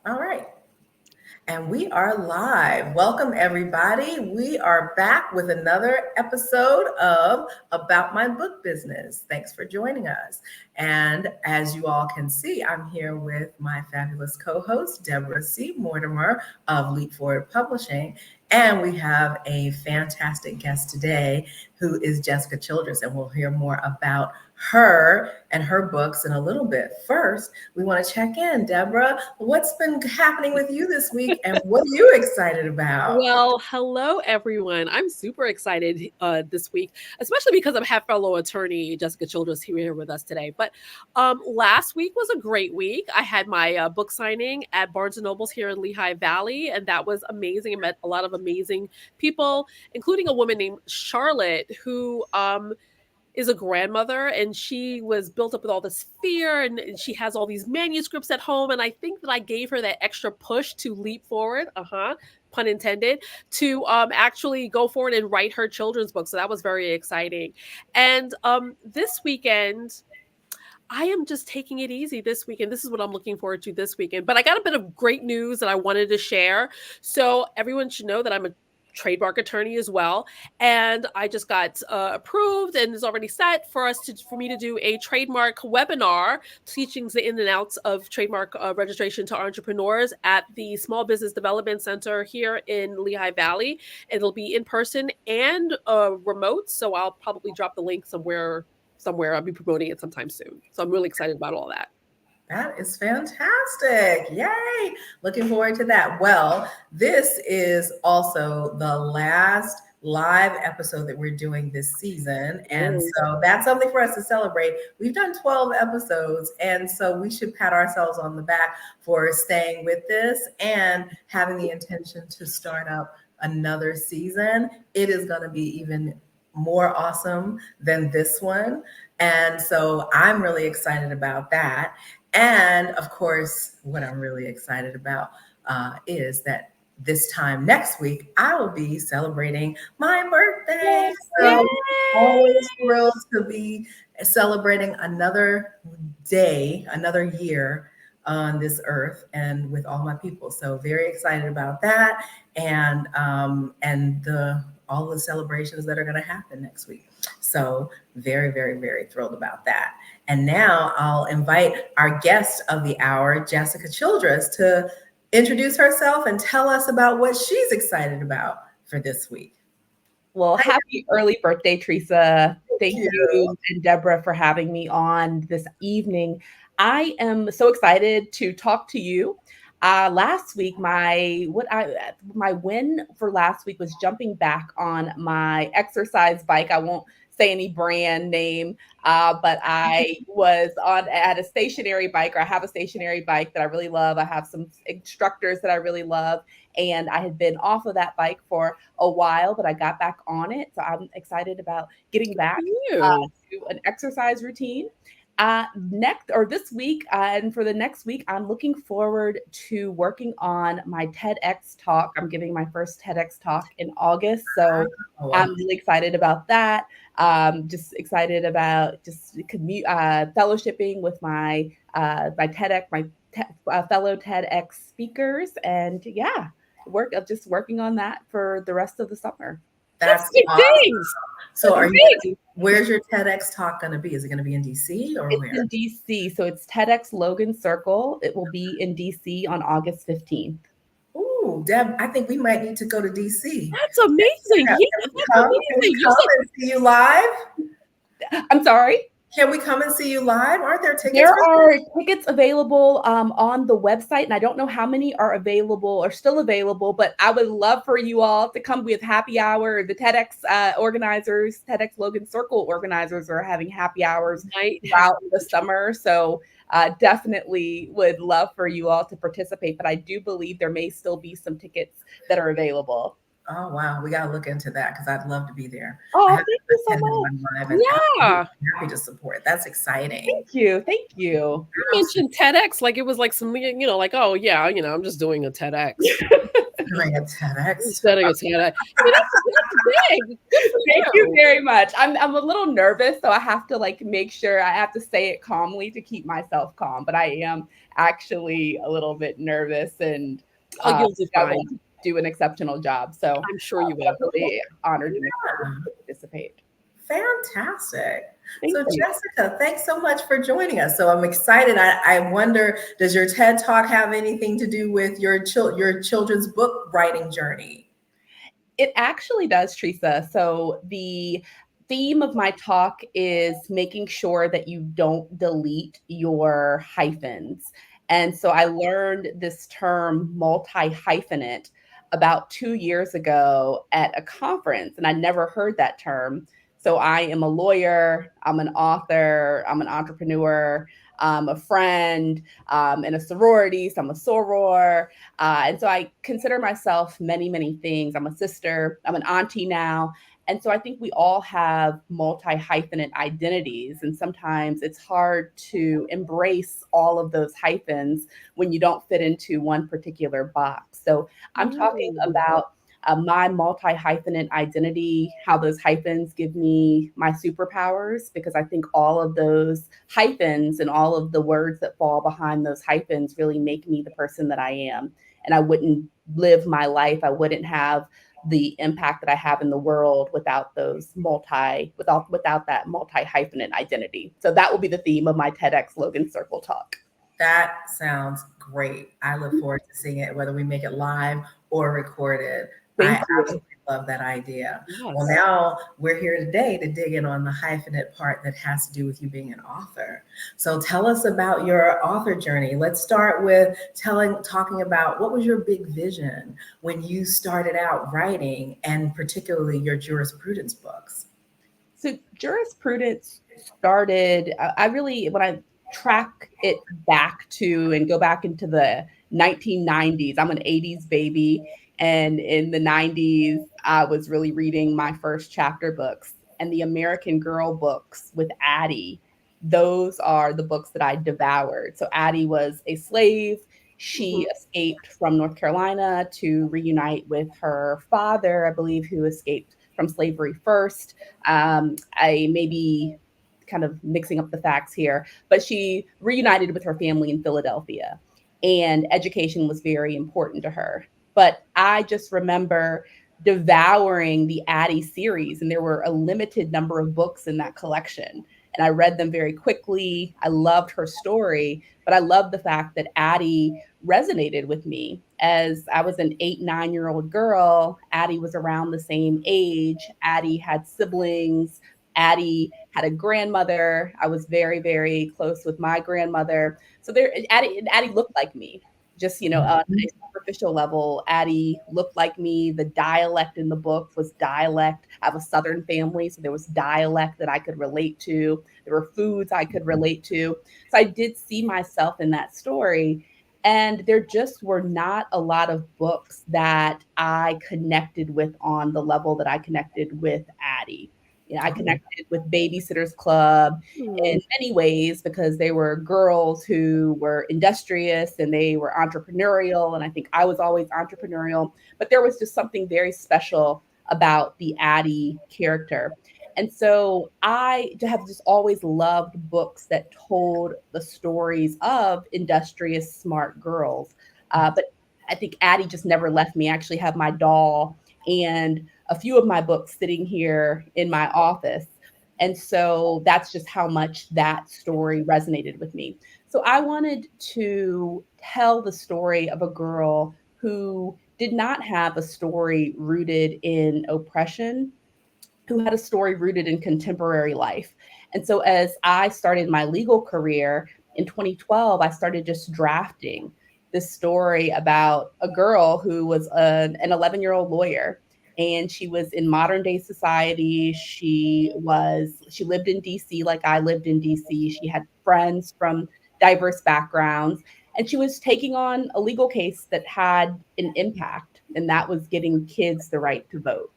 All right. And we are live. Welcome, everybody. We are back with another episode of About My Book Business. Thanks for joining us. And as you all can see, I'm here with my fabulous co-host, Deborah C. Mortimer of Leap Forward Publishing. And we have a fantastic guest today who is Jessica Childress, and we'll hear more about her and her books in a little bit. First, we want to check in. Deborah, what's been happening with you this week and what are you excited about? Well, hello, everyone. I'm super excited this week, especially because I have fellow attorney Jessica Childress here with us today. But last week was a great week. I had my book signing at Barnes & Noble's here in Lehigh Valley, and that was amazing. I met a lot of amazing people, including a woman named Charlotte, who is a grandmother, and she was built up with all this fear, and she has all these manuscripts at home. And I think that I gave her that extra push to leap forward, pun intended, to actually go forward and write her children's book. So that was very exciting. And this weekend, I am just taking it easy this weekend. This is what I'm looking forward to this weekend. But I got a bit of great news that I wanted to share. So everyone should know that I'm a trademark attorney as well, and I just got approved and is already set for me to do a trademark webinar teaching the in and outs of trademark registration to entrepreneurs at the Small Business Development Center here in Lehigh Valley. It'll be in person and remote, so I'll probably drop the link somewhere. I'll be promoting it sometime soon, so I'm really excited about all that. That is fantastic. Yay. Looking forward to that. Well, this is also the last live episode that we're doing this season. And so that's something for us to celebrate. We've done 12 episodes, and so we should pat ourselves on the back for staying with this and having the intention to start up another season. It is going to be even more awesome than this one. And so I'm really excited about that. And of course, what I'm really excited about is that this time next week, I will be celebrating my birthday. So always thrilled to be celebrating another day, another year on this earth and with all my people. So very excited about that. And all the celebrations that are going to happen next week. So very, very, very thrilled about that. And now I'll invite our guest of the hour, Jessica Childress, to introduce herself and tell us about what she's excited about for this week. Well, happy early birthday, Teresa. Thank you and Deborah for having me on this evening. I am so excited to talk to you. Last week, my win for last week was jumping back on my exercise bike. I won't say any brand name, but I was at a stationary bike, or I have a stationary bike that I really love. I have some instructors that I really love, and I had been off of that bike for a while, but I got back on it. So I'm excited about getting back to an exercise routine. This week, and for the next week, I'm looking forward to working on my TEDx talk. I'm giving my first TEDx talk in August, so I'm really excited about that. Just excited about fellowshipping with my fellow TEDx speakers, and working on that for the rest of the summer. That's big awesome. Things. So where's your TEDx talk going to be? Is it going to be in DC or where? It's in DC. So it's TEDx Logan Circle. It will be in DC on August 15th. Ooh, Deb, I think we might need to go to DC. That's amazing. Can we come and see you live? I'm sorry? Can we come and see you live? Aren't there tickets? There are tickets available on the website, and I don't know how many are still available, but I would love for you all to come with happy hour. The TEDx organizers, TEDx Logan Circle organizers are having happy hours throughout the summer. So definitely would love for you all to participate, but I do believe there may still be some tickets that are available. Oh, wow. We got to look into that because I'd love to be there. Oh, thank you so much. I'm happy to support. That's exciting. Thank you. Thank you. You mentioned TEDx like it was like some, like, oh, yeah, I'm just doing a TEDx. Doing a TEDx. Setting a TEDx. That's big. Good for Thank you very much. I'm a little nervous, so I have to like make sure I have to say it calmly to keep myself calm. But I am actually a little bit nervous, and Oh, you'll do I fine. want to do an exceptional job. So I'm sure you will. I'm really honored and excited Yeah. to participate. Fantastic. Thank So, you. Jessica, thanks so much for joining us. So, I'm excited. I wonder, does your TED Talk have anything to do with your children's book writing journey? It actually does, Teresa. So the theme of my talk is making sure that you don't delete your hyphens. And so I learned this term multi-hyphenate about 2 years ago at a conference, and I never heard that term. So I am a lawyer, I'm an author, I'm an entrepreneur, I'm a friend, in a sorority, so I'm a soror. And so I consider myself many, many things. I'm a sister, I'm an auntie now. And so I think we all have multi hyphenate identities. And sometimes it's hard to embrace all of those hyphens when you don't fit into one particular box. So I'm talking about my multi hyphenate identity, how those hyphens give me my superpowers, because I think all of those hyphens and all of the words that fall behind those hyphens really make me the person that I am. And I wouldn't live my life, I wouldn't have the impact that I have in the world without without that multi hyphenate identity. So that will be the theme of my TEDx Logan Circle talk. That sounds great. I look forward to seeing it, whether we make it live or recorded. Thank I you. absolutely love that idea. Yes. Well, now we're here today to dig in on the hyphenate part that has to do with you being an author. So tell us about your author journey. Let's start with talking about what was your big vision when you started out writing, and particularly your jurisprudence books. So jurisprudence started, when I track it back to and go back into the 1990s, I'm an 80s baby. And in the 90s, I was really reading my first chapter books and the American Girl books with Addie. Those are the books that I devoured. So Addie was a slave. She escaped from North Carolina to reunite with her father, I believe, who escaped from slavery first. I may be kind of mixing up the facts here, but she reunited with her family in Philadelphia, and education was very important to her. But I just remember devouring the Addie series, and there were a limited number of books in that collection. And I read them very quickly. I loved her story, but I loved the fact that Addie resonated with me. As I was an 8, 9 year old girl, Addie was around the same age. Addie had siblings. Addie had a grandmother. I was very, very close with my grandmother. So Addie looked like me. Just, on a superficial level, Addie looked like me. The dialect in the book was dialect. I have a Southern family, so there was dialect that I could relate to. There were foods I could relate to. So I did see myself in that story. And there just were not a lot of books that I connected with on the level that I connected with Addie. I connected with Babysitter's Club in many ways because they were girls who were industrious and they were entrepreneurial. And I think I was always entrepreneurial, but there was just something very special about the Addie character. And so I have just always loved books that told the stories of industrious, smart girls. But I think Addie just never left me. I actually have my doll and a few of my books sitting here in my office. And so that's just how much that story resonated with me. So I wanted to tell the story of a girl who did not have a story rooted in oppression, who had a story rooted in contemporary life. And so as I started my legal career in 2012, I started just drafting this story about a girl who was an 11-year-old lawyer, and she was in modern day society. She lived in DC like I lived in DC. She had friends from diverse backgrounds, and she was taking on a legal case that had an impact, and that was getting kids the right to vote.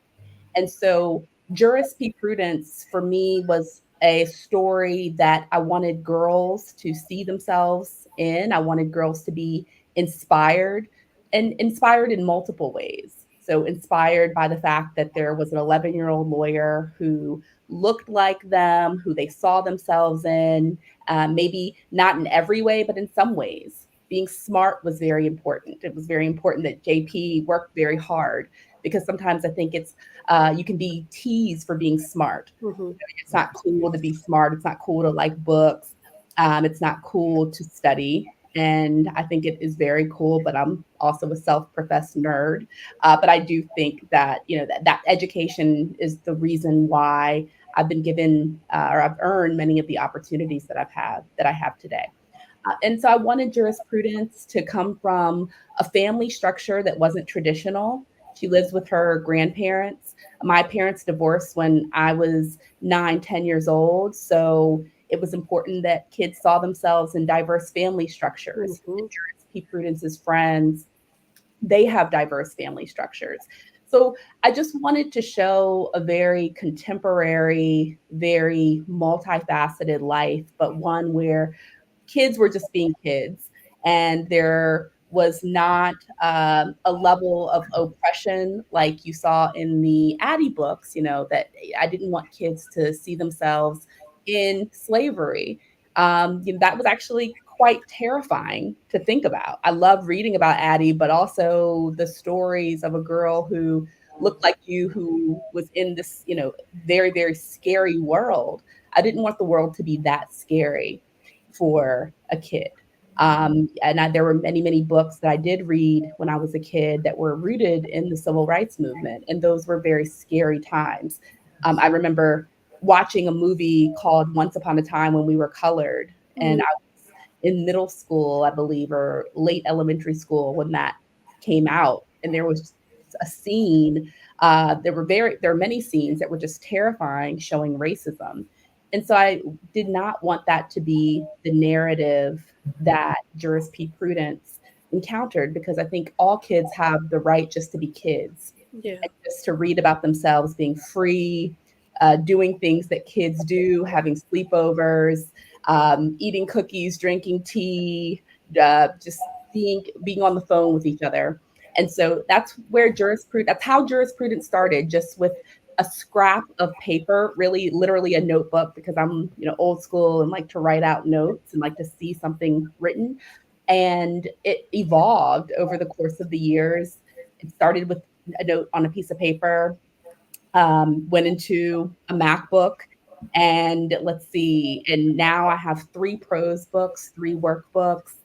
And so Juris P. Prudence for me was a story that I wanted girls to see themselves in. I wanted girls to be inspired and inspired in multiple ways. So inspired by the fact that there was an 11-year-old lawyer who looked like them, who they saw themselves in, maybe not in every way, but in some ways. Being smart was very important. It was very important that JP worked very hard, because sometimes I think it's you can be teased for being smart. Mm-hmm. It's not cool to be smart. It's not cool to like books. It's not cool to study. And I think it is very cool, but I'm also a self-professed nerd. But I do think that, that education is the reason why I've been given or I've earned many of the opportunities that I have today. And so I wanted jurisprudence to come from a family structure that wasn't traditional. She lives with her grandparents. My parents divorced when I was 9, 10 years old. So it was important that kids saw themselves in diverse family structures. Mm-hmm. Juris P. Prudence's friends, they have diverse family structures. So I just wanted to show a very contemporary, very multifaceted life, but one where kids were just being kids, and there was not a level of oppression like you saw in the Addie books. That I didn't want kids to see themselves in slavery. That was actually quite terrifying to think about. I love reading about Addie, but also the stories of a girl who looked like you, who was in this, very, very scary world. I didn't want the world to be that scary for a kid. There were many, many books that I did read when I was a kid that were rooted in the civil rights movement, and those were very scary times. I remember watching a movie called Once Upon a Time when we were colored, and I was in middle school, I believe, or late elementary school when that came out, and there was a scene. There were many scenes that were just terrifying, showing racism. And so I did not want that to be the narrative that Juris P. Prudence encountered, because I think all kids have the right just to be kids, Yeah. and just to read about themselves being free, doing things that kids do, having sleepovers, eating cookies, drinking tea, just being on the phone with each other. And so that's how jurisprudence started, just with a scrap of paper, really literally a notebook, because I'm, old school and like to write out notes and like to see something written. And it evolved over the course of the years. It started with a note on a piece of paper, went into a MacBook, and let's see, and now I have 3 prose books, 3 workbooks,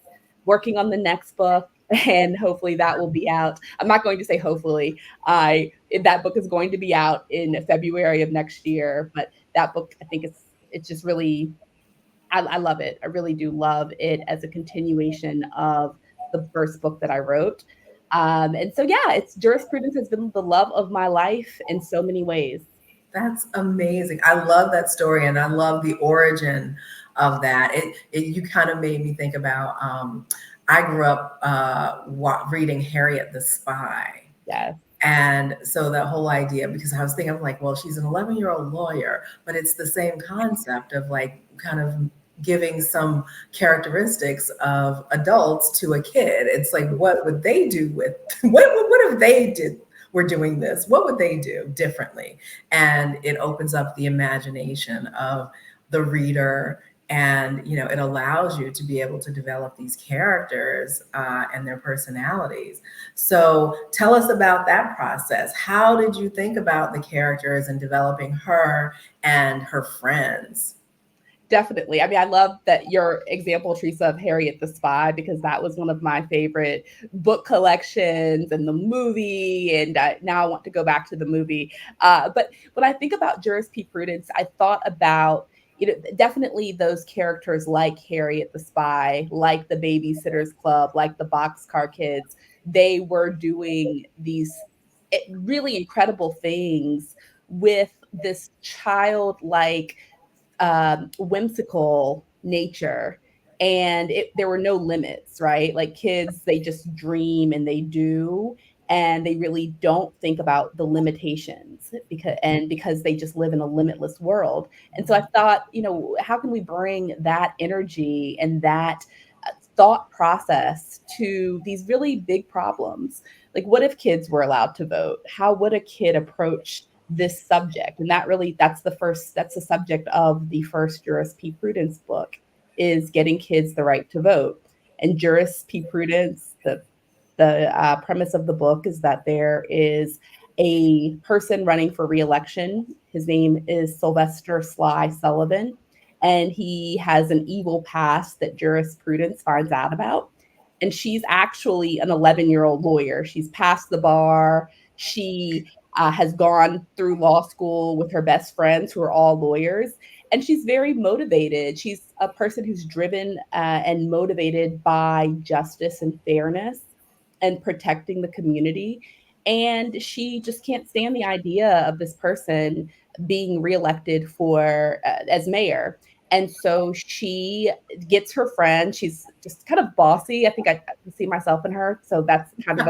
working on the next book, and hopefully that will be out. I'm not going to say hopefully. That book is going to be out in February of next year, but that book, I think it's just really, I love it. I really do love it as a continuation of the first book that I wrote. And so, yeah, jurisprudence has been the love of my life in so many ways. That's amazing. I love that story, and I love the origin of that. You kind of made me think about. I grew up reading Harriet the Spy. Yes. And so that whole idea, because I was thinking, I'm like, well, she's an 11-year-old lawyer, but it's the same concept of like kind of giving some characteristics of adults to a kid. It's like, what would they do with what if they were doing this? What would they do differently? And it opens up the imagination of the reader, and it allows you to be able to develop these characters and their personalities. So tell us about that process. How did you think about the characters and developing her and her friends? Definitely. I mean, I love that your example, Teresa, of Harriet the Spy, because that was one of my favorite book collections, and the movie. And now I want to go back to the movie. But when I think about Juris P. Prudence, I thought about, definitely those characters like Harriet the Spy, like the Babysitters Club, like the Boxcar Kids. They were doing these really incredible things with this childlike, whimsical nature, and there were no limits, right? Like kids, they just dream and they do, and they really don't think about the limitations, because they just live in a limitless world. And so I thought, how can we bring that energy and that thought process to these really big problems. Like, what if kids were allowed to vote? How would a kid approach this subject? And that's the subject of the first Juris P. Prudence book, is getting kids the right to vote. And Juris P. Prudence, the premise of the book is that there is a person running for reelection. His name is Sylvester Sly Sullivan, and he has an evil past that Jurisprudence finds out about. And she's actually an 11-year-old lawyer. She's passed the bar. She has gone through law school with her best friends who are all lawyers. And she's very motivated. She's a person who's driven and motivated by justice and fairness and protecting the community. And she just can't stand the idea of this person being reelected for as mayor. And so she gets her friend. She's just kind of bossy. I think I see myself in her. So that's kind of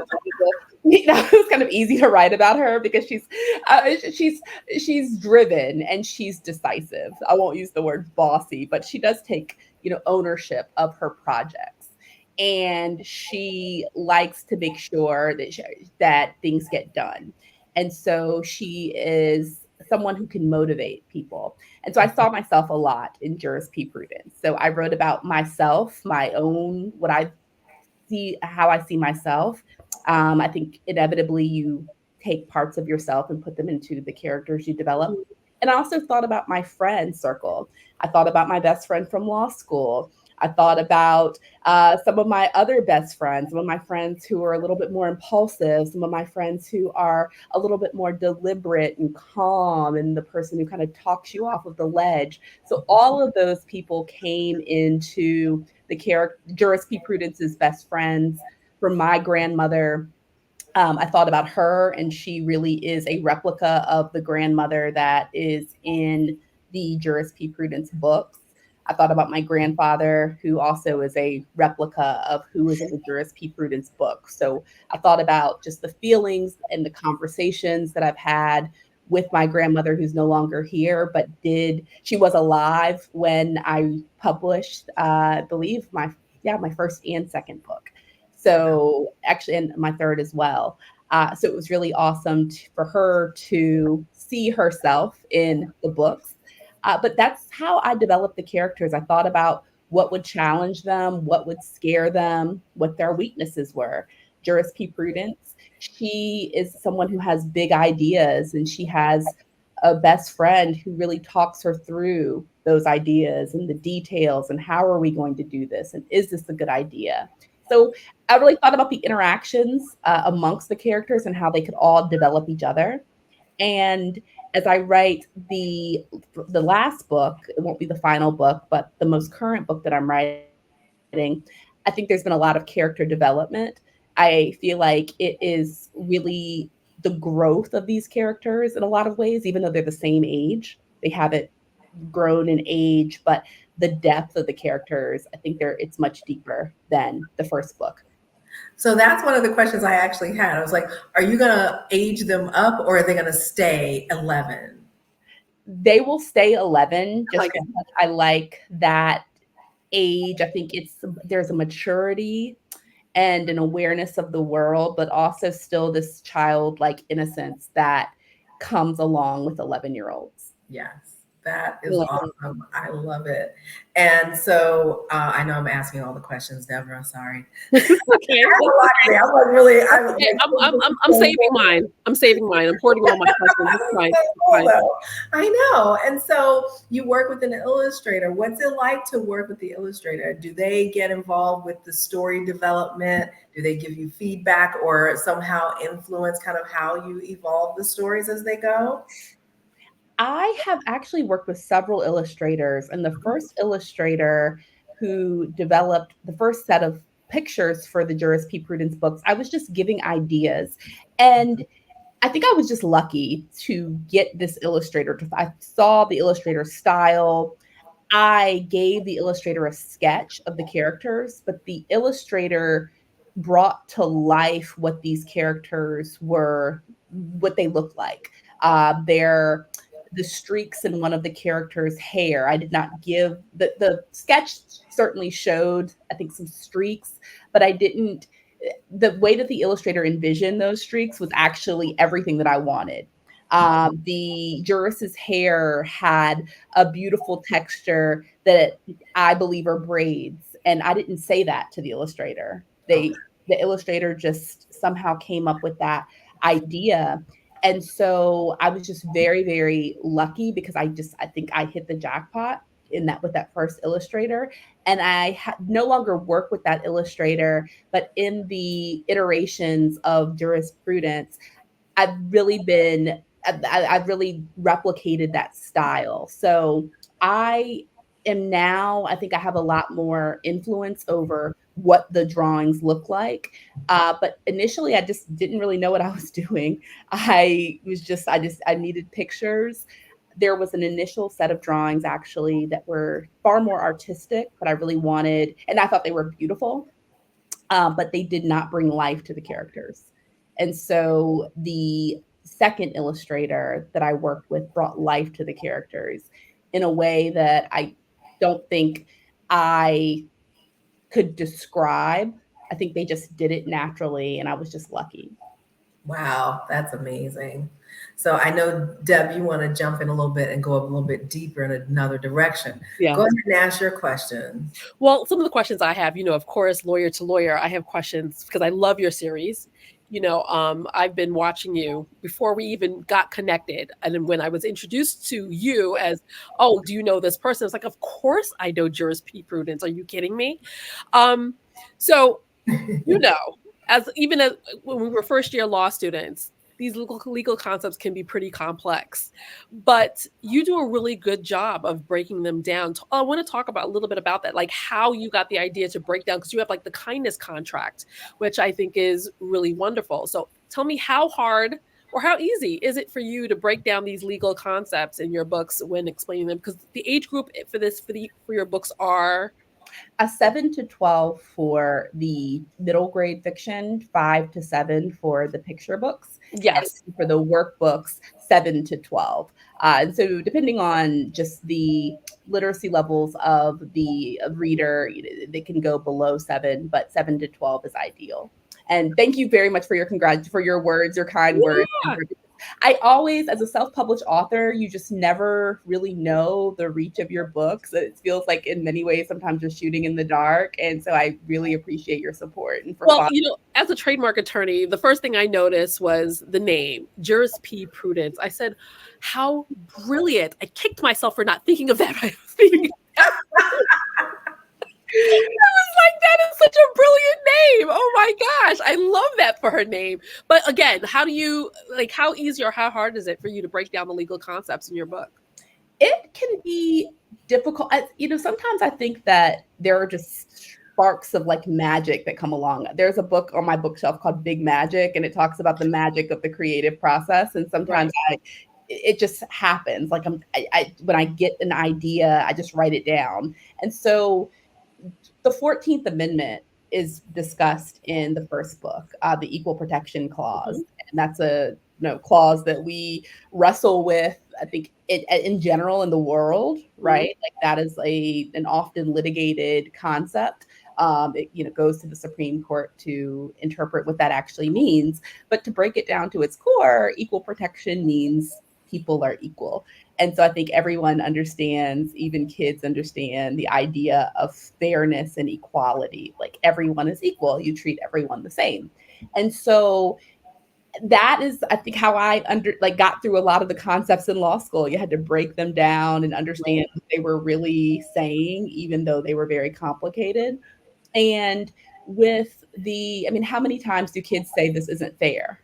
that was kind of easy to write about her, because she's driven and she's decisive. I won't use the word bossy, but she does take ownership of her projects, and she likes to make sure that things get done. And so she is someone who can motivate people. And so I saw myself a lot in Juris P. Prudence. So I wrote about myself, my own, how I see myself. I think inevitably you take parts of yourself and put them into the characters you develop. And I also thought about my friend circle. I thought about my best friend from law school. I thought about some of my other best friends, some of my friends who are a little bit more impulsive, some of my friends who are a little bit more deliberate and calm, and the person who kind of talks you off of the ledge. So all of those people came into the character. Juris P. Prudence's best friends. From my grandmother, I thought about her, and she really is a replica of the grandmother that is in the Juris P. Prudence books. I thought about my grandfather, who also is a replica of who is in the Juris P. Prudence book. So I thought about just the feelings and the conversations that I've had with my grandmother, who's no longer here, but she was alive when I published, I believe my first and second book. So actually, and my third as well. So it was really awesome for her to see herself in the books. But that's how I developed the characters. I thought about what would challenge them, what would scare them, what their weaknesses were. Juris P. Prudence, she is someone who has big ideas, and she has a best friend who really talks her through those ideas and the details, and how are we going to do this, and is this a good idea? So I really thought about the interactions amongst the characters and how they could all develop each other. And as I write the last book, it won't be the final book, but the most current book that I'm writing, I think there's been a lot of character development. I feel like it is really the growth of these characters in a lot of ways, even though they're the same age. They haven't grown in age, but the depth of the characters, I think it's much deeper than the first book. So that's one of the questions I actually had. I was like, are you going to age them up, or are they going to stay 11? They will stay 11, just because I like that age. I think there's a maturity and an awareness of the world, but also still this childlike innocence that comes along with 11-year-olds. Yes. That is awesome. I love it. And so I know I'm asking all the questions, Deborah. Sorry. Okay. I'm like really. I'm saving mine. I'm saving mine. I'm porting all my questions. I know. And so you work with an illustrator. What's it like to work with the illustrator? Do they get involved with the story development? Do they give you feedback or somehow influence kind of how you evolve the stories as they go? I have actually worked with several illustrators, and the first illustrator who developed the first set of pictures for the Juris P. Prudence books, I was just giving ideas. And I think I was just lucky to get this illustrator. I saw the illustrator's style. I gave the illustrator a sketch of the characters, but the illustrator brought to life what these characters were, what they looked like. the streaks in one of the characters' hair. I did not give the sketch certainly showed, I think, some streaks, but I didn't. The way that the illustrator envisioned those streaks was actually everything that I wanted. The Juris's hair had a beautiful texture that I believe are braids, and I didn't say that to the illustrator. The illustrator just somehow came up with that idea. And so I was just very, very lucky because I think I hit the jackpot in that with that first illustrator. And I no longer work with that illustrator, but in the iterations of Juris Prudence, I've really replicated that style. So I am now, I think I have a lot more influence over what the drawings look like. But initially I just didn't really know what I was doing. I needed pictures. There was an initial set of drawings actually that were far more artistic, but I really wanted, and I thought they were beautiful, but they did not bring life to the characters. And so the second illustrator that I worked with brought life to the characters in a way that I don't think I could describe. I think they just did it naturally, and I was just lucky. Wow, that's amazing. So I know, Deb, you want to jump in a little bit and go a little bit deeper in another direction. Yeah. Go ahead and ask your questions. Well, some of the questions I have, of course, lawyer to lawyer, I have questions because I love your series. I've been watching you before we even got connected. And then when I was introduced to you as, oh, do you know this person? It's like, of course I know Juris P. Prudence. Are you kidding me? So, as when we were first year law students, these legal concepts can be pretty complex, but you do a really good job of breaking them down. I want to talk about a little bit about that, like how you got the idea to break down, because you have like the kindness contract, which I think is really wonderful. So tell me, how hard or how easy is it for you to break down these legal concepts in your books when explaining them? Because the age group for your books are a 7 to 12 for the middle grade fiction, 5 to 7 for the picture books. Yes. And for the workbooks, 7 to 12. And so depending on just the literacy levels of the reader, they can go below 7, but 7 to 12 is ideal. And thank you very much for your words, your kind words. I always, as a self-published author, you just never really know the reach of your books. It feels like in many ways, sometimes you're shooting in the dark. And so I really appreciate your support. And as a trademark attorney, the first thing I noticed was the name, Juris P. Prudence. I said, how brilliant. I kicked myself for not thinking of that. I was like, that is such a brilliant name. Oh my gosh. I love that for her name. But again, how easy or how hard is it for you to break down the legal concepts in your book? It can be difficult. Sometimes I think that there are just sparks of like magic that come along. There's a book on my bookshelf called Big Magic, and it talks about the magic of the creative process. And sometimes it just happens. Like when I get an idea, I just write it down. And so the 14th Amendment is discussed in the first book, the Equal Protection Clause. Mm-hmm. And that's a clause that we wrestle with, I think, in general in the world, right? Mm-hmm. Like that is an often litigated concept. It goes to the Supreme Court to interpret what that actually means. But to break it down to its core, equal protection means people are equal. And so I think everyone understands, even kids understand the idea of fairness and equality. Like everyone is equal. You treat everyone the same. And so that is, I think, how I got through a lot of the concepts in law school. You had to break them down and understand what they were really saying, even though they were very complicated. And how many times do kids say this isn't fair?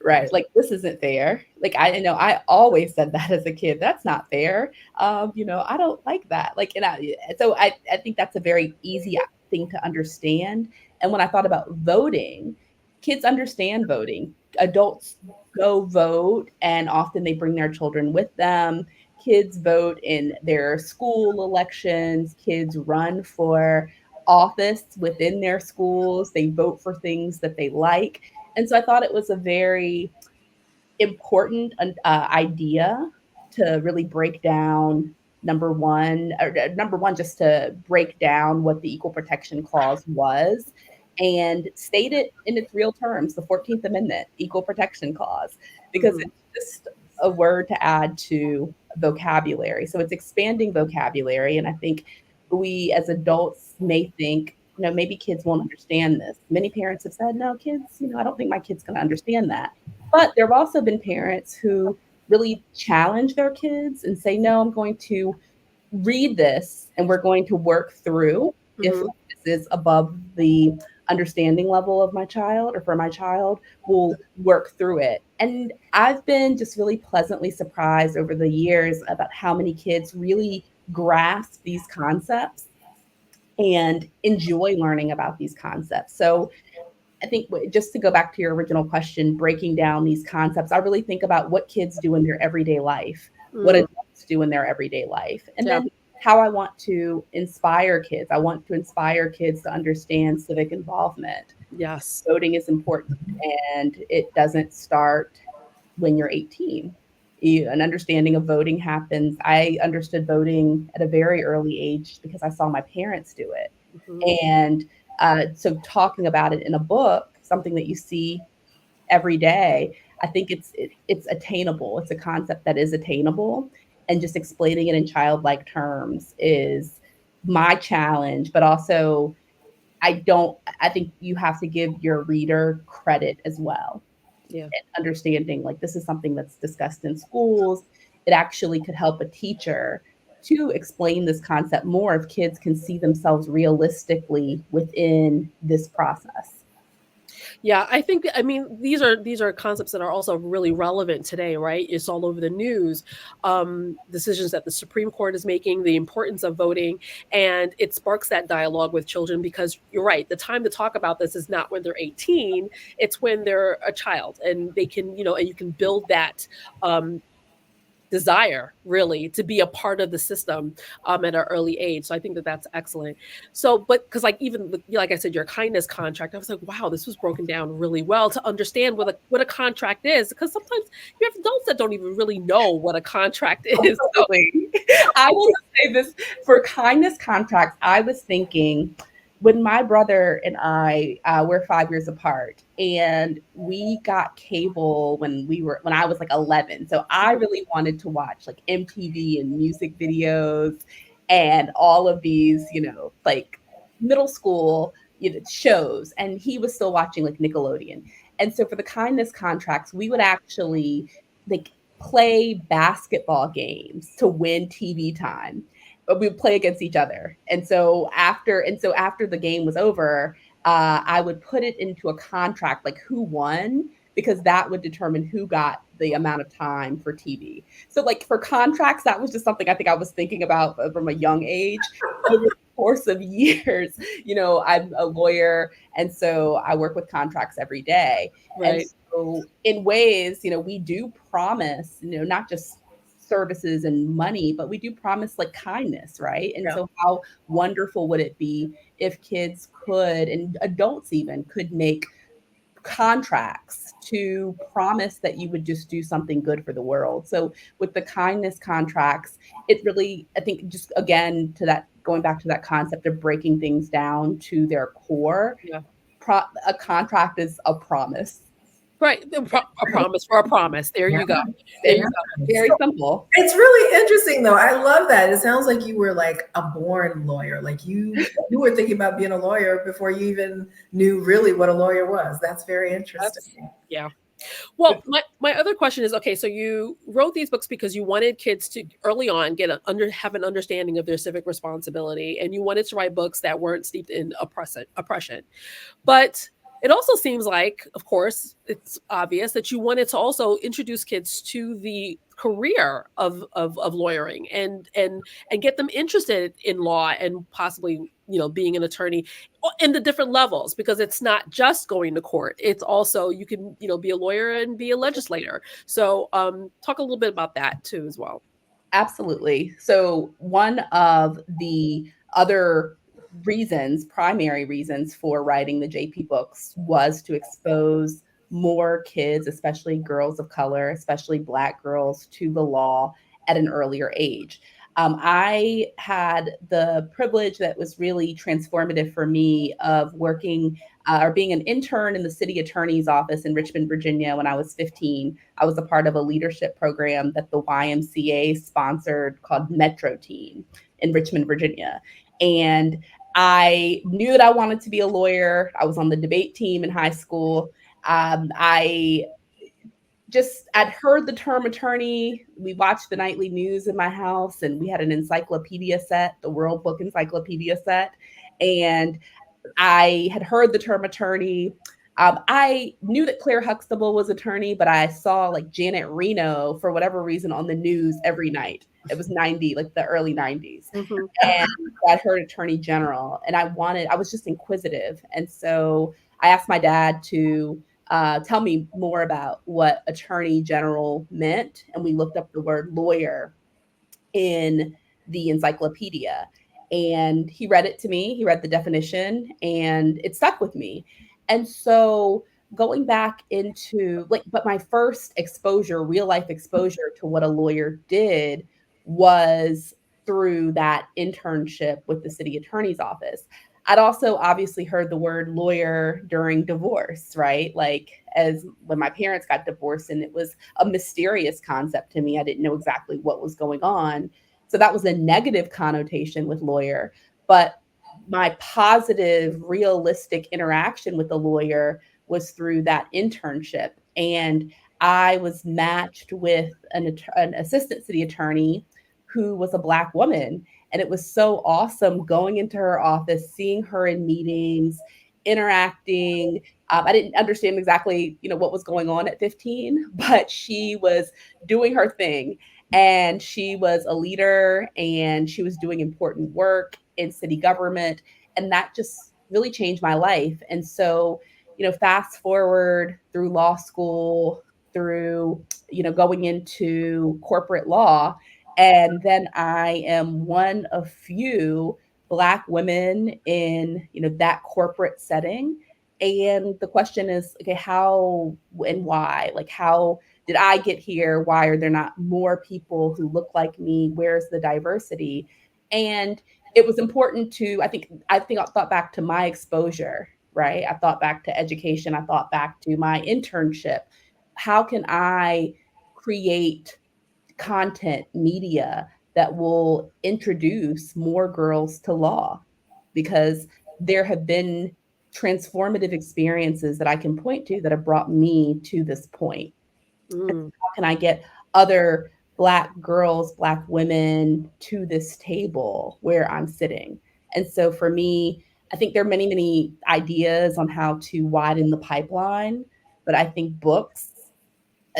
Right. Like, this isn't fair. Like, I always said that as a kid, that's not fair. I don't like that. Like, so I think that's a very easy thing to understand. And when I thought about voting, kids understand voting. Adults go vote, and often they bring their children with them. Kids vote in their school elections. Kids run for office within their schools. They vote for things that they like. And so I thought it was a very important idea to really break down number one, just to break down what the Equal Protection Clause was and state it in its real terms, the 14th Amendment, Equal Protection Clause, because Mhm. it's just a word to add to vocabulary. So it's expanding vocabulary. And I think we as adults may think, maybe kids won't understand this. Many parents have said, no, kids, I don't think my kid's going to understand that. But there have also been parents who really challenge their kids and say, no, I'm going to read this and we're going to work through if Mhm. this is above the understanding level of my child or for my child, we'll work through it. And I've been just really pleasantly surprised over the years about how many kids really grasp these concepts and enjoy learning about these concepts. So I think just to go back to your original question, breaking down these concepts, I really think about what kids do in their everyday life, what Mm. adults do in their everyday life, and Yeah. then how I want to inspire kids. I want to inspire kids to understand civic involvement. Yes. Voting is important, and it doesn't start when you're 18. An understanding of voting happens. I understood voting at a very early age because I saw my parents do it. Mhm. And so talking about it in a book, something that you see every day, I think it's attainable. It's a concept that is attainable, and just explaining it in childlike terms is my challenge. But also, I think you have to give your reader credit as well. Yeah. And understanding like this is something that's discussed in schools. It actually could help a teacher to explain this concept more if kids can see themselves realistically within this process. Yeah, I mean, these are concepts that are also really relevant today, right? It's all over the news. Decisions that the Supreme Court is making, the importance of voting, and it sparks that dialogue with children because you're right. The time to talk about this is not when they're 18; it's when they're a child, and they can, and you can build that um, desire really to be a part of the system at an early age. So I think that that's excellent. So, but because like even like I said, your kindness contract, I was like, wow, this was broken down really well to understand what a contract is. Because sometimes you have adults that don't even really know what a contract is. So, Absolutely. I will just say this for kindness contracts. I was thinking when my brother and I we're 5 years apart, and we got cable when I was like 11. So I really wanted to watch like MTV and music videos and all of these, like middle school shows. And he was still watching like Nickelodeon. And so for the kindness contracts, we would actually like play basketball games to win TV time. But we would play against each other. And so after the game was over, I would put it into a contract, like who won, because that would determine who got the amount of time for TV. So like for contracts, that was just something I think I was thinking about from a young age. Over the course of years, I'm a lawyer, and so I work with contracts every day. And right. so in ways, we do promise, not just services and money, but we do promise like kindness, right? And Yeah. so how wonderful would it be if kids could, and adults even could make contracts to promise that you would just do something good for the world. So with the kindness contracts, it really, I think just again to that, going back to that concept of breaking things down to their core, Yeah. a contract is a promise. Right. A promise for a promise. There Yeah. you go. There you It's go. very simple. It's really interesting though. I love that. It sounds like you were like a born lawyer. Like you were thinking about being a lawyer before you even knew really what a lawyer was. That's very interesting. Yeah. Well, my other question is, okay, so you wrote these books because you wanted kids to early on have an understanding of their civic responsibility, and you wanted to write books that weren't steeped in oppression. But it also seems like, of course, it's obvious that you wanted to also introduce kids to the career of lawyering and get them interested in law and possibly being an attorney in the different levels, because it's not just going to court. It's also you can be a lawyer and be a legislator. So talk a little bit about that too as well. Absolutely. So one of the other primary reasons for writing the JP books was to expose more kids, especially girls of color, especially Black girls, to the law at an earlier age. I had the privilege that was really transformative for me of working or being an intern in the city attorney's office in Richmond, Virginia when I was 15. I was a part of a leadership program that the YMCA sponsored called Metro Team in Richmond, Virginia. And I knew that I wanted to be a lawyer. I was on the debate team in high school. I'd heard the term attorney. We watched the nightly news in my house, and we had an encyclopedia set, the World Book Encyclopedia set. And I had heard the term attorney. I knew that Claire Huxtable was attorney, but I saw like Janet Reno for whatever reason on the news every night. It was like the early 90s. Mhm. And I heard attorney general, and I was just inquisitive. And so I asked my dad to tell me more about what attorney general meant. And we looked up the word lawyer in the encyclopedia. And he read it to me. He read the definition, and it stuck with me. And so going back into but my first exposure, real life exposure to what a lawyer did was through that internship with the city attorney's office. I'd also obviously heard the word lawyer during divorce, right? Like as when my parents got divorced, and it was a mysterious concept to me. I didn't know exactly what was going on. So that was a negative connotation with lawyer. But my positive, realistic interaction with the lawyer was through that internship. And I was matched with an assistant city attorney who was a Black woman. And it was so awesome going into her office, seeing her in meetings, interacting. I didn't understand exactly, what was going on at 15, but she was doing her thing. And she was a leader, and she was doing important work in city government. And that just really changed my life. And so, fast forward through law school, through, going into corporate law. And then I am one of few Black women in, that corporate setting. And the question is, okay, how and why? Like, how did I get here? Why are there not more people who look like me? Where's the diversity? And it was important to, I think I thought back to my exposure, right? I thought back to education. I thought back to my internship. How can I create content, media that will introduce more girls to law? Because there have been transformative experiences that I can point to that have brought me to this point. How can I get other Black girls, Black women to this table where I'm sitting? And so for me, I think there are many, many ideas on how to widen the pipeline, but I think books,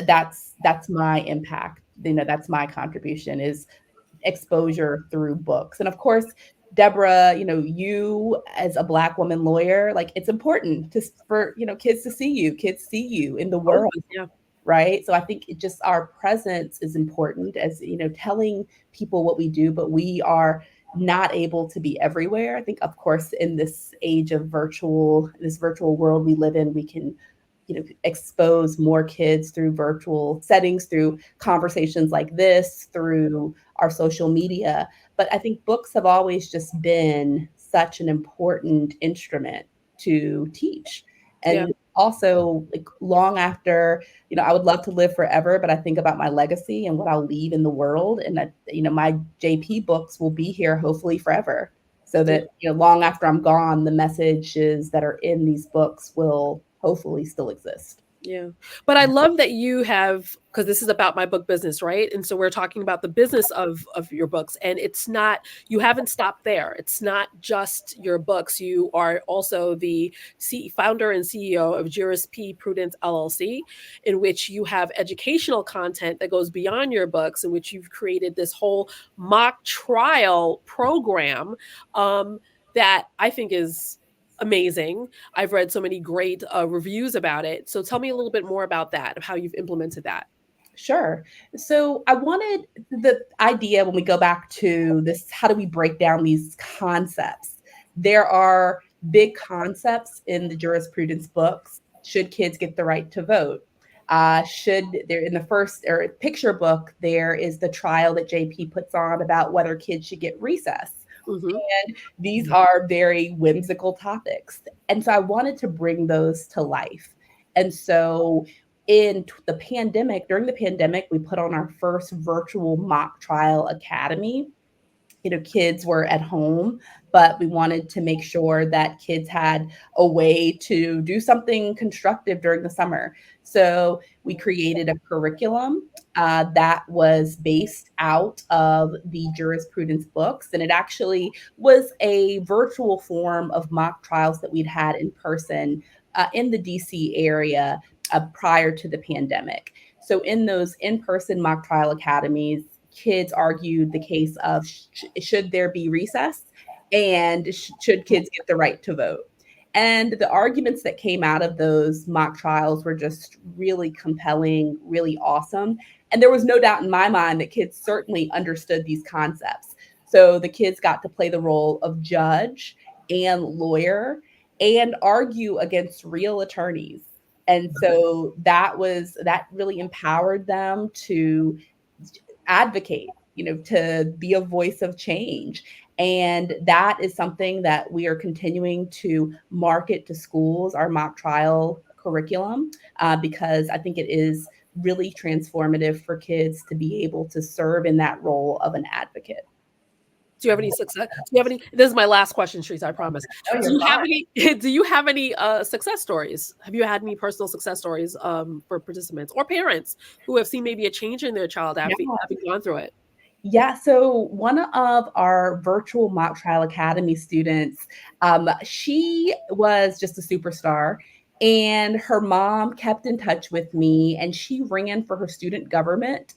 that's my impact. That's my contribution, is exposure through books. And of course, Deborah, you as a Black woman lawyer, like it's important for kids to see you in the world. Yeah. Right. So I think our presence is important, as, telling people what we do, but we are not able to be everywhere. I think, of course, in this age of this virtual world we live in, we can, expose more kids through virtual settings, through conversations like this, through our social media. But I think books have always just been such an important instrument to teach. And also, like, long after, I would love to live forever, but I think about my legacy and what I'll leave in the world, and that, my JP books will be here hopefully forever, so that, long after I'm gone, the messages that are in these books will hopefully still exist. Yeah. But I love that you have, because this is about my book business, right? And so we're talking about the business of your books. And it's not, you haven't stopped there. It's not just your books. You are also the founder and CEO of Juris P, Prudence LLC, in which you have educational content that goes beyond your books, in which you've created this whole mock trial program that I think is amazing. I've read so many great reviews about it. So tell me a little bit more about that, of how you've implemented that. Sure. So I wanted the idea, when we go back to this, how do we break down these concepts? There are big concepts in the jurisprudence books. Should kids get the right to vote? Should there in the first or picture book, there is the trial that JP puts on about whether kids should get recess. And these are very whimsical topics. And so I wanted to bring those to life. And so during the pandemic, we put on our first virtual mock trial academy. Kids were at home, but we wanted to make sure that kids had a way to do something constructive during the summer. So we created a curriculum that was based out of the jurisprudence books. And it actually was a virtual form of mock trials that we'd had in person in the DC area prior to the pandemic. So in those in-person mock trial academies, kids argued the case of should there be recess and should kids get the right to vote. And the arguments that came out of those mock trials were just really compelling, really awesome. And there was no doubt in my mind that kids certainly understood these concepts. So the kids got to play the role of judge and lawyer and argue against real attorneys. And so that really empowered them to advocate, to be a voice of change. And that is something that we are continuing to market to schools, our mock trial curriculum, because I think it is really transformative for kids to be able to serve in that role of an advocate. Do you have any success? This is my last question, Shrees, I promise. Do you have any success stories? Have you had any personal success stories for participants or parents who have seen maybe a change in their child having gone through it? Yeah, so one of our virtual mock trial academy students, she was just a superstar. And her mom kept in touch with me and she ran for her student government.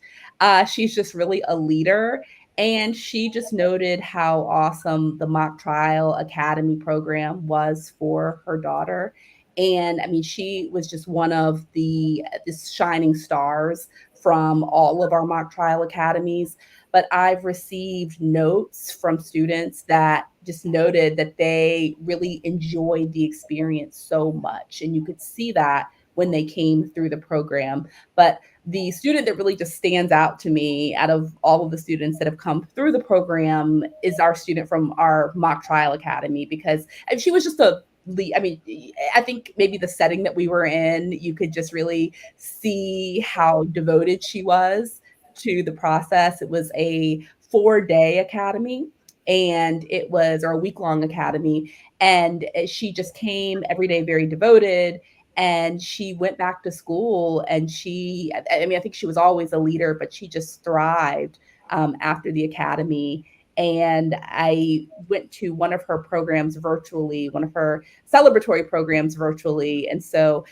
She's just really a leader. And she just noted how awesome the mock trial academy program was for her daughter. And I mean, she was just one of the shining stars from all of our mock trial academies. But I've received notes from students that just noted that they really enjoyed the experience so much. And you could see that when they came through the program. But the student that really just stands out to me out of all of the students that have come through the program is our student from our mock trial academy, because she was just I think maybe the setting that we were in, you could just really see how devoted she was to the process. It was a 4-day academy and it was, or a week-long academy. And she just came every day very devoted. And she went back to school and I think she was always a leader, but she just thrived after the academy. And I went to one of her programs virtually, one of her celebratory programs virtually. And so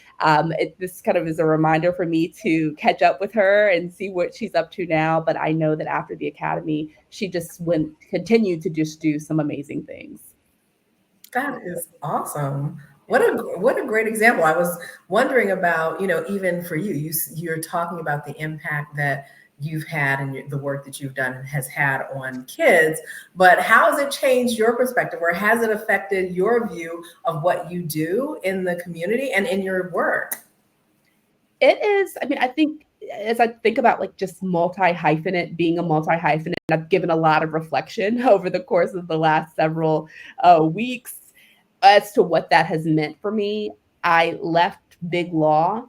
this kind of is a reminder for me to catch up with her and see what she's up to now. But I know that after the academy, she just continued to just do some amazing things. That is awesome. What a great example. I was wondering about, even for you're talking about the impact that you've had and the work that you've done has had on kids, but how has it changed your perspective, or has it affected your view of what you do in the community and in your work? It is, I think as I think about like just being a multi-hyphenate, I've given a lot of reflection over the course of the last several weeks as to what that has meant for me. I left big law,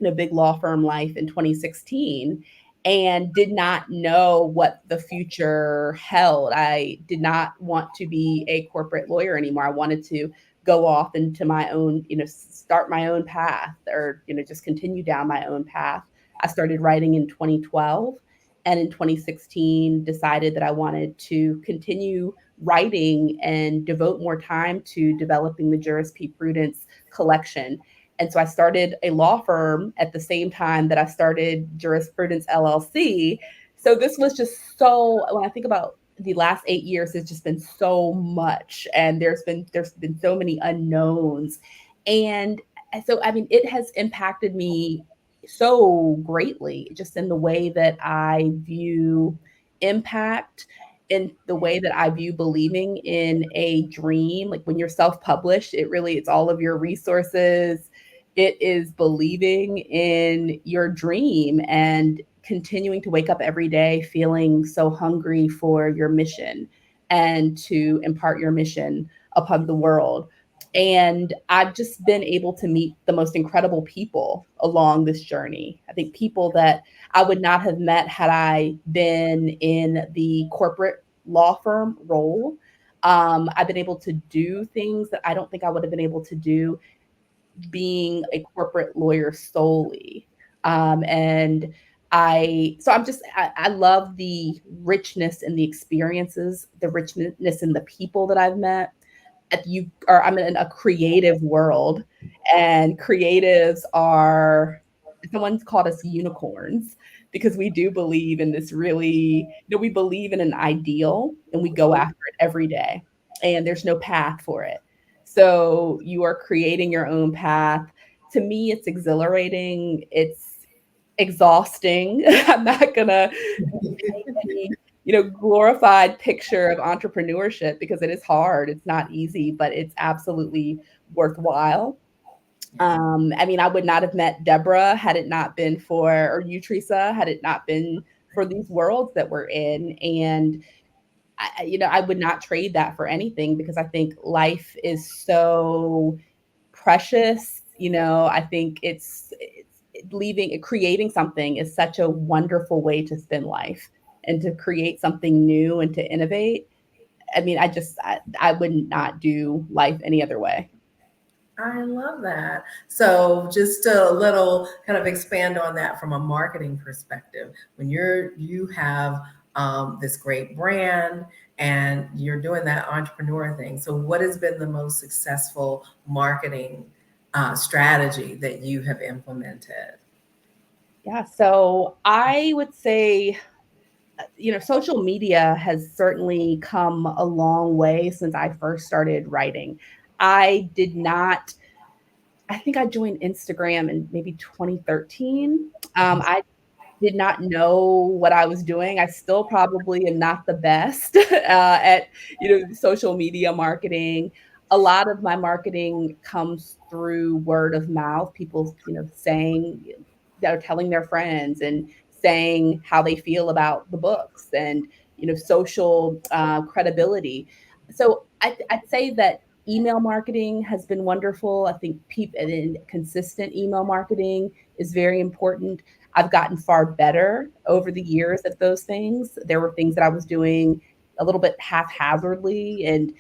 a big law firm life in 2016, and did not know what the future held. I did not want to be a corporate lawyer anymore. I wanted to go off into my own, start my own path, or, just continue down my own path. I started writing in 2012, and in 2016 decided that I wanted to continue writing and devote more time to developing the Juris P Prudence collection. And so I started a law firm at the same time that I started Prudence LLC. So this was just when I think about the last 8 years, it's just been so much. And there's been so many unknowns. And so, it has impacted me so greatly, just in the way that I view impact, in the way that I view believing in a dream. Like when you're self-published, it's all of your resources It is believing in your dream and continuing to wake up every day feeling so hungry for your mission and to impart your mission upon the world. And I've just been able to meet the most incredible people along this journey. I think people that I would not have met had I been in the corporate law firm role. I've been able to do things that I don't think I would have been able to do being a corporate lawyer solely. And I love the richness and the experiences, the richness in the people that I've met. I'm in a creative world, and creatives are, someone's called us unicorns because we do believe in this really, we believe in an ideal and we go after it every day, and there's no path for it. So you are creating your own path. To me, it's exhilarating. It's exhausting. I'm not gonna any, glorified picture of entrepreneurship because it is hard. It's not easy, but it's absolutely worthwhile. I mean, I would not have met Deborah had it not been for, or you, Teresa, had it not been for these worlds that we're in. And I would not trade that for anything because I think life is so precious. I think creating something is such a wonderful way to spend life and to create something new and to innovate. I mean, I would not do life any other way. I love that. So just a little kind of expand on that from a marketing perspective. When you have this great brand and you're doing that entrepreneur thing. So what has been the most successful marketing strategy that you have implemented? Yeah, so I would say, social media has certainly come a long way since I first started writing. I did not, I think I joined Instagram in maybe 2013. I did not know what I was doing. I still probably am not the best at, social media marketing. A lot of my marketing comes through word of mouth, people, saying, that are telling their friends and saying how they feel about the books and, social credibility. So I'd say that email marketing has been wonderful. I think and consistent email marketing is very important. I've gotten far better over the years at those things. There were things that I was doing a little bit haphazardly and,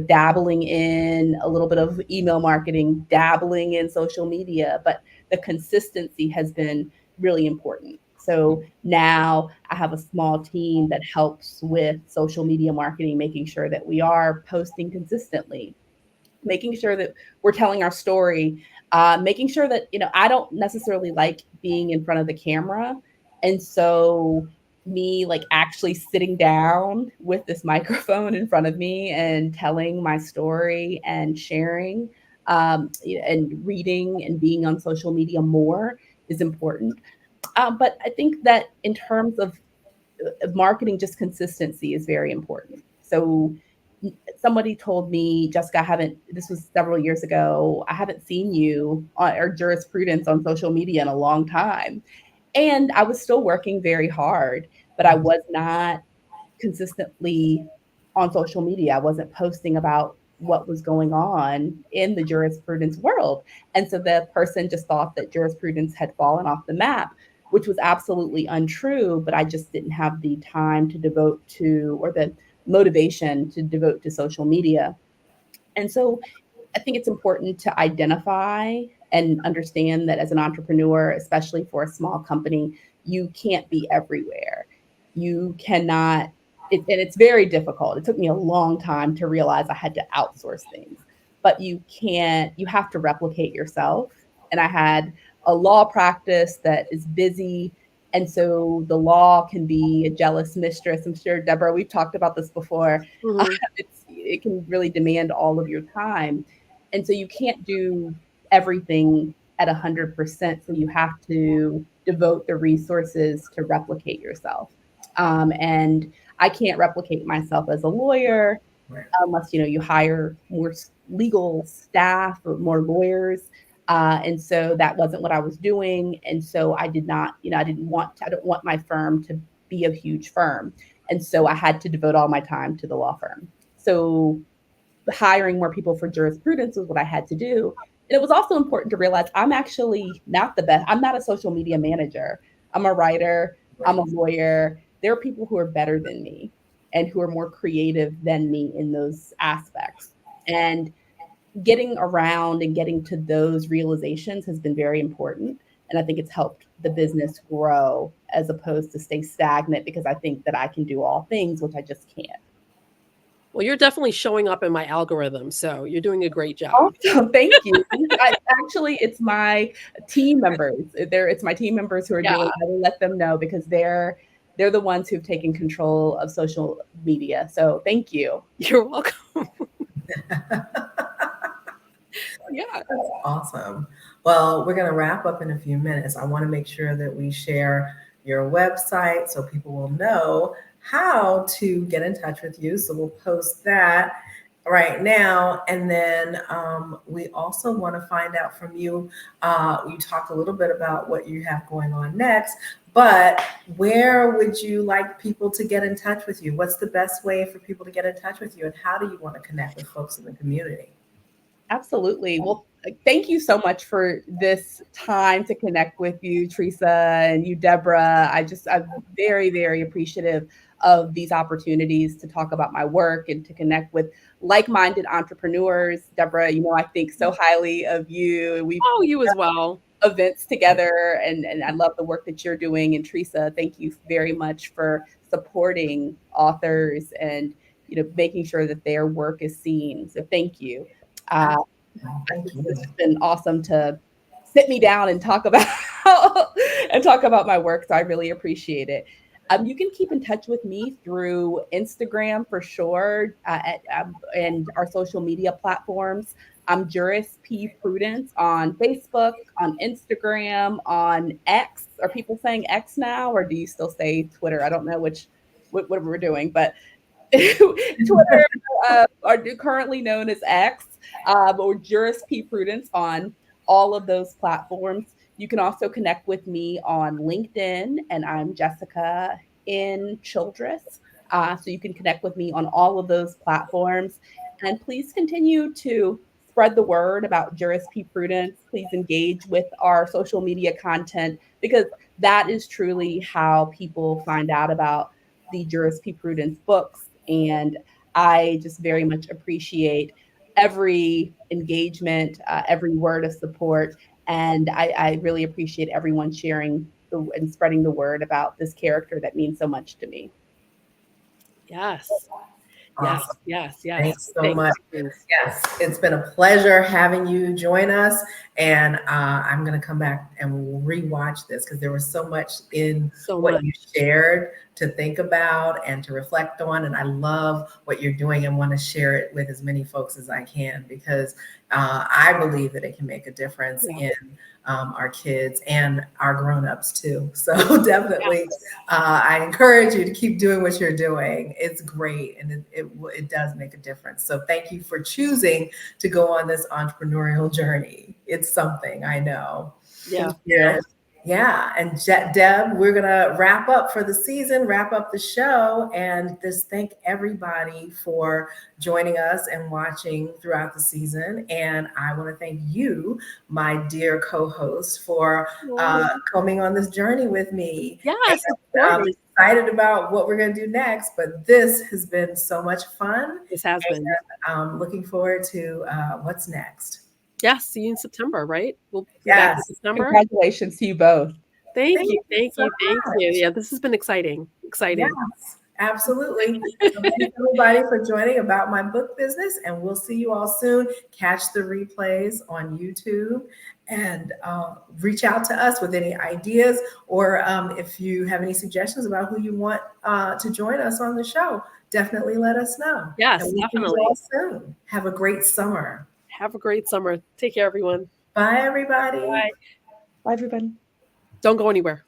dabbling in a little bit of email marketing, dabbling in social media, but the consistency has been really important. So now I have a small team that helps with social media marketing, making sure that we are posting consistently, making sure that we're telling our story, making sure that, I don't necessarily like being in front of the camera. And so me like actually sitting down with this microphone in front of me and telling my story and sharing, and reading and being on social media more is important. But I think that in terms of marketing, just consistency is very important. So somebody told me, Jessica, this was several years ago, I haven't seen you or jurisprudence on social media in a long time. And I was still working very hard, but I was not consistently on social media. I wasn't posting about what was going on in the jurisprudence world. And so the person just thought that jurisprudence had fallen off the map, which was absolutely untrue, but I just didn't have the time to devote to, or the motivation to devote to social media. And so I think it's important to identify and understand that as an entrepreneur, especially for a small company, you can't be everywhere. You cannot, and it's very difficult. It took me a long time to realize I had to outsource things, but you have to replicate yourself. And I had a law practice that is busy. And so the law can be a jealous mistress. I'm sure, Deborah, we've talked about this before. Mhm. It can really demand all of your time. And so you can't do everything at 100%. So you have to devote the resources to replicate yourself. And I can't replicate myself as a lawyer Right. unless, you hire more legal staff or more lawyers. And so that wasn't what I was doing. And so I did not, I don't want my firm to be a huge firm. And so I had to devote all my time to the law firm. So hiring more people for jurisprudence was what I had to do. And it was also important to realize I'm actually not the best. I'm not a social media manager. I'm a writer. I'm a lawyer. There are people who are better than me and who are more creative than me in those aspects. And getting around and getting to those realizations has been very important. And I think it's helped the business grow as opposed to stay stagnant because I think that I can do all things, which I just can't. Well, you're definitely showing up in my algorithm, so you're doing a great job. Awesome. Thank you. Actually, it's my team members. It's my team members who are doing it. I will let them know because they're the ones who've taken control of social media. So thank you. You're welcome. Yeah, that's awesome. Well, we're going to wrap up in a few minutes. I want to make sure that we share your website so people will know how to get in touch with you. So we'll post that right now. And then we also want to find out from you. You talked a little bit about what you have going on next, but where would you like people to get in touch with you? What's the best way for people to get in touch with you? And how do you want to connect with folks in the community? Absolutely. Well, thank you so much for this time to connect with you, Teresa, and you, Deborah. I'm very, very appreciative of these opportunities to talk about my work and to connect with like-minded entrepreneurs. Deborah, I think so highly of you. You as well. Events together, and I love the work that you're doing. And Teresa, thank you very much for supporting authors and making sure that their work is seen. So thank you. It's been awesome to sit me down and talk about my work. So I really appreciate it. You can keep in touch with me through Instagram for sure, and our social media platforms. I'm Juris P. Prudence on Facebook, on Instagram, on X. Are people saying X now, or do you still say Twitter? I don't know what we're doing, but Twitter are currently known as X, or Juris P. Prudence on all of those platforms. You can also connect with me on LinkedIn, and I'm Jessica in Childress. So you can connect with me on all of those platforms. And please continue to spread the word about Juris P. Prudence. Please engage with our social media content because that is truly how people find out about the Juris P. Prudence books. And I just very much appreciate every engagement, every word of support. And I really appreciate everyone sharing and spreading the word about this character that means so much to me. Yes. Awesome. Yes. Thanks so much. Yes, it's been a pleasure having you join us. And I'm going to come back and rewatch this because there was so much in what you shared to think about and to reflect on. And I love what you're doing and want to share it with as many folks as I can because I believe that it can make a difference in our kids and our grown-ups too. So definitely, I encourage you to keep doing what you're doing. It's great and it does make a difference. So thank you for choosing to go on this entrepreneurial journey. It's something I know. Yeah. And Deb, we're going to wrap up for the season, wrap up the show, and just thank everybody for joining us and watching throughout the season. And I want to thank you, my dear co-host, for coming on this journey with me. Yes, I'm excited about what we're going to do next, but this has been so much fun. This has been. I'm looking forward to what's next. Yes, see you in September, right? We'll be back in September. Congratulations to you both. Thank you. Yeah, this has been exciting. Yes, absolutely. Thank you everybody for joining About My Book Business, and we'll see you all soon. Catch the replays on YouTube and reach out to us with any ideas or if you have any suggestions about who you want to join us on the show, definitely let us know. Yes, definitely. See you all soon. Have a great summer. Have a great summer. Take care, everyone. Bye, everybody. Bye. Bye, everybody. Don't go anywhere.